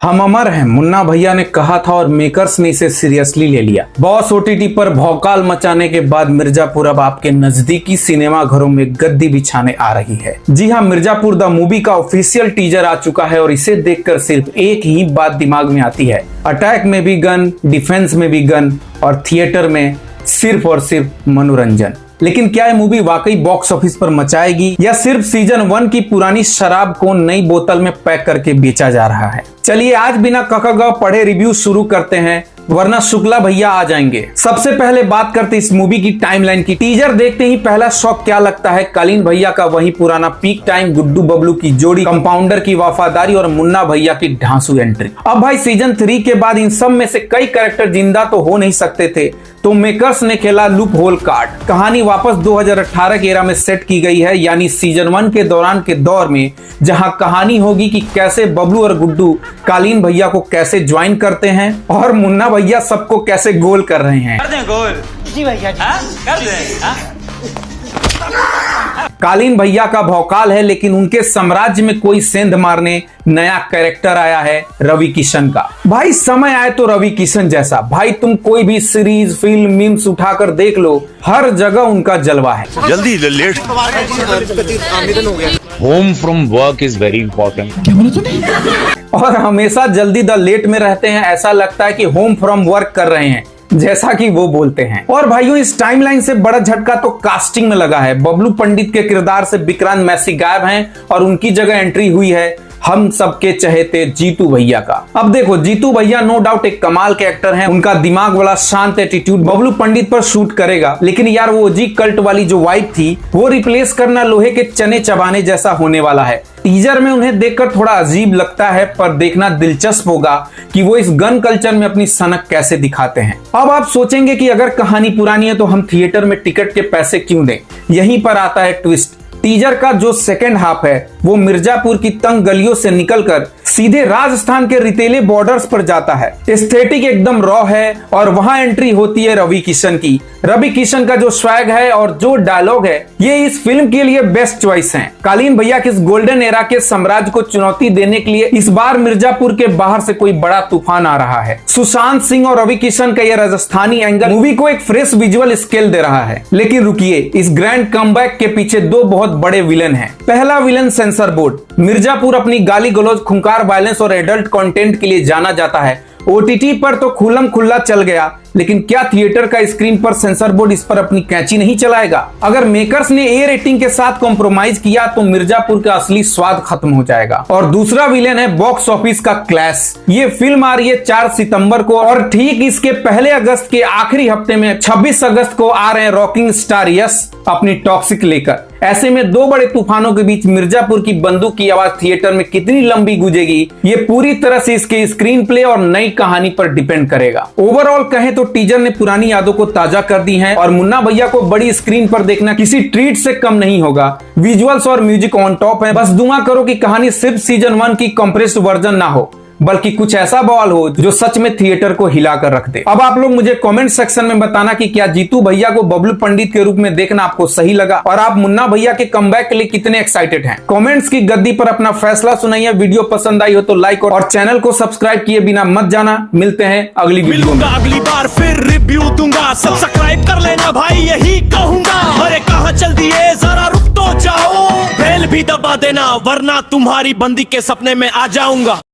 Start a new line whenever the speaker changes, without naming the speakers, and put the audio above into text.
हम अमर हैं, मुन्ना भैया ने कहा था और मेकर्स ने इसे सीरियसली ले लिया। बॉस ओटीटी पर भौकाल मचाने के बाद मिर्जापुर अब आपके नजदीकी सिनेमा घरों में गद्दी बिछाने आ रही है। जी हां, मिर्जापुर द मूवी का ऑफिशियल टीजर आ चुका है और इसे देखकर सिर्फ एक ही बात दिमाग में आती है, अटैक में भी गन, डिफेंस में भी गन और थिएटर में सिर्फ और सिर्फ मनोरंजन। लेकिन क्या यह मूवी वाकई बॉक्स ऑफिस पर मचाएगी या सिर्फ सीजन 1 की पुरानी शराब को नई बोतल में पैक करके बेचा जा रहा है? चलिए आज बिना ककग पढ़े रिव्यू शुरू करते हैं, वरना शुक्ला भैया आ जाएंगे। सबसे पहले बात करते इस मूवी की टाइमलाइन की। टीजर देखते ही पहला शॉक क्या लगता है, कालीन भैया का वही पुराना पीक टाइम, गुड्डू बबलू की जोड़ी, कंपाउंडर की वफादारी और मुन्ना भैया की ढांसू एंट्री। अब भाई सीजन 3 के बाद इन सब में से कई कैरेक्टर जिंदा तो हो नहीं सकते थे, तो मेकर्स ने खेला लूप होल कार्ड। कहानी वापस 2018 के एरा में सेट की गई है, यानी सीजन 1 के दौरान के दौर में, जहां कहानी होगी कि कैसे बबलू और गुड्डू कालीन भैया को कैसे ज्वाइन करते हैं और मुन्ना भैया सबको कैसे गोल कर रहे हैं।
कर दें गोल जी भैया जी, कर दें।
कालीन भैया का भौकाल है, लेकिन उनके साम्राज्य में कोई सेंध मारने नया कैरेक्टर आया है, रवि किशन का। भाई समय आए तो रवि किशन जैसा। भाई तुम कोई भी सीरीज, फिल्म, मीम्स उठाकर देख लो, हर जगह उनका जलवा है।
जल्दी let
home from work is very important.
क्या बोला तूने?
और हमेशा जल्दी द लेट में रहते हैं, ऐसा लगता है कि होम फ्रॉम वर्क कर रहे हैं, जैसा कि वो बोलते हैं। और भाइयों इस टाइमलाइन से बड़ा झटका तो कास्टिंग में लगा है। बबलू पंडित के किरदार से विक्रांत मैसी गायब हैं और उनकी जगह एंट्री हुई है हम सबके चहेते जीतू भैया का। अब देखो, जीतू भैया नो डाउट एक कमाल के एक्टर हैं, उनका दिमाग वाला शांत एटीट्यूड बबलू पंडित पर शूट करेगा, लेकिन यार वो जी कल्ट वाली जो वाइब थी वो रिप्लेस करना लोहे के चने चबाने जैसा होने वाला है। टीजर में उन्हें देखकर थोड़ा अजीब लगता है, पर देखना दिलचस्प होगा कि वो इस गन कल्चर में अपनी सनक कैसे दिखाते हैं। अब आप सोचेंगे कि अगर कहानी पुरानी है तो हम थिएटर में टिकट के पैसे क्यों दें? यहीं पर आता है ट्विस्ट। टीजर का जो सेकेंड हाफ है वो मिर्जापुर की तंग गलियों से निकलकर सीधे राजस्थान के रितेले बॉर्डर्स पर जाता है। एस्थेटिक एकदम रॉ है और वहां एंट्री होती है रवि किशन की। रवि किशन का जो स्वैग है और जो डायलॉग है, ये इस फिल्म के लिए बेस्ट चॉइस हैं। कालीन भैया के इस गोल्डन एरा के साम्राज्य को चुनौती देने के लिए इस बार मिर्जापुर के बाहर से कोई बड़ा तूफान आ रहा है। सुशांत सिंह और रवि किशन का यह राजस्थानी एंगल मूवी को एक फ्रेश विजुअल स्केल दे रहा है। लेकिन रुकिए, इस ग्रैंड कमबैक के पीछे दो बहुत बड़े विलन हैं। पहला विलन सेंसर बोर्ड। मिर्जापुर अपनी गाली गलौज, खूंखार वायलेंस और एडल्ट कंटेंट के लिए जाना जाता है। ओटीटी पर तो खुल्लम खुल्ला चल गया, लेकिन क्या थिएटर का स्क्रीन पर सेंसर बोर्ड इस पर अपनी कैंची नहीं चलाएगा? अगर मेकर्स ने ए रेटिंग के साथ कॉम्प्रोमाइज किया तो मिर्जापुर का असली स्वाद खत्म हो जाएगा। और दूसरा विलेन है बॉक्स ऑफिस का क्लैश। ये फिल्म आ रही है 4 सितंबर को और ठीक इसके पहले अगस्त के आखिरी हफ्ते में 26 अगस्त को आ रहे हैं रॉकिंग स्टार यश अपनी टॉक्सिक लेकर। ऐसे में दो बड़े तूफानों के बीच मिर्जापुर की बंदूक की आवाज थिएटर में कितनी लंबी गूंजेगी, ये पूरी तरह से इसके स्क्रीन प्ले और नई कहानी पर डिपेंड करेगा। ओवरऑल कहें तो टीजर ने पुरानी यादों को ताजा कर दी है और मुन्ना भैया को बड़ी स्क्रीन पर देखना किसी ट्रीट से कम नहीं होगा। विजुअल्स और म्यूजिक ऑन टॉप है। बस दुआ करो कि कहानी सिर्फ सीजन 1 की कंप्रेस्ड वर्जन ना हो, बल्कि कुछ ऐसा बवाल हो जो सच में थिएटर को हिला कर रख दे। अब आप लोग मुझे कमेंट सेक्शन में बताना कि क्या जीतू भैया को बबलू पंडित के रूप में देखना आपको सही लगा और आप मुन्ना भैया के कमबैक के लिए कितने एक्साइटेड हैं। कमेंट्स की गद्दी पर अपना फैसला सुनाइए। वीडियो पसंद आई हो तो लाइक और चैनल को सब्सक्राइब किए बिना मत जाना। मिलते हैं अगली वीडियो में।
अगली बार फिर रिव्यू दूंगा, सब्सक्राइब कर लेना भाई, यही कहूंगा। अरे कहाँ चल दिए, जरा रुक तो जाओ, बेल भी दबा देना, वरना तुम्हारी बंदी के सपने में आ जाऊंगा।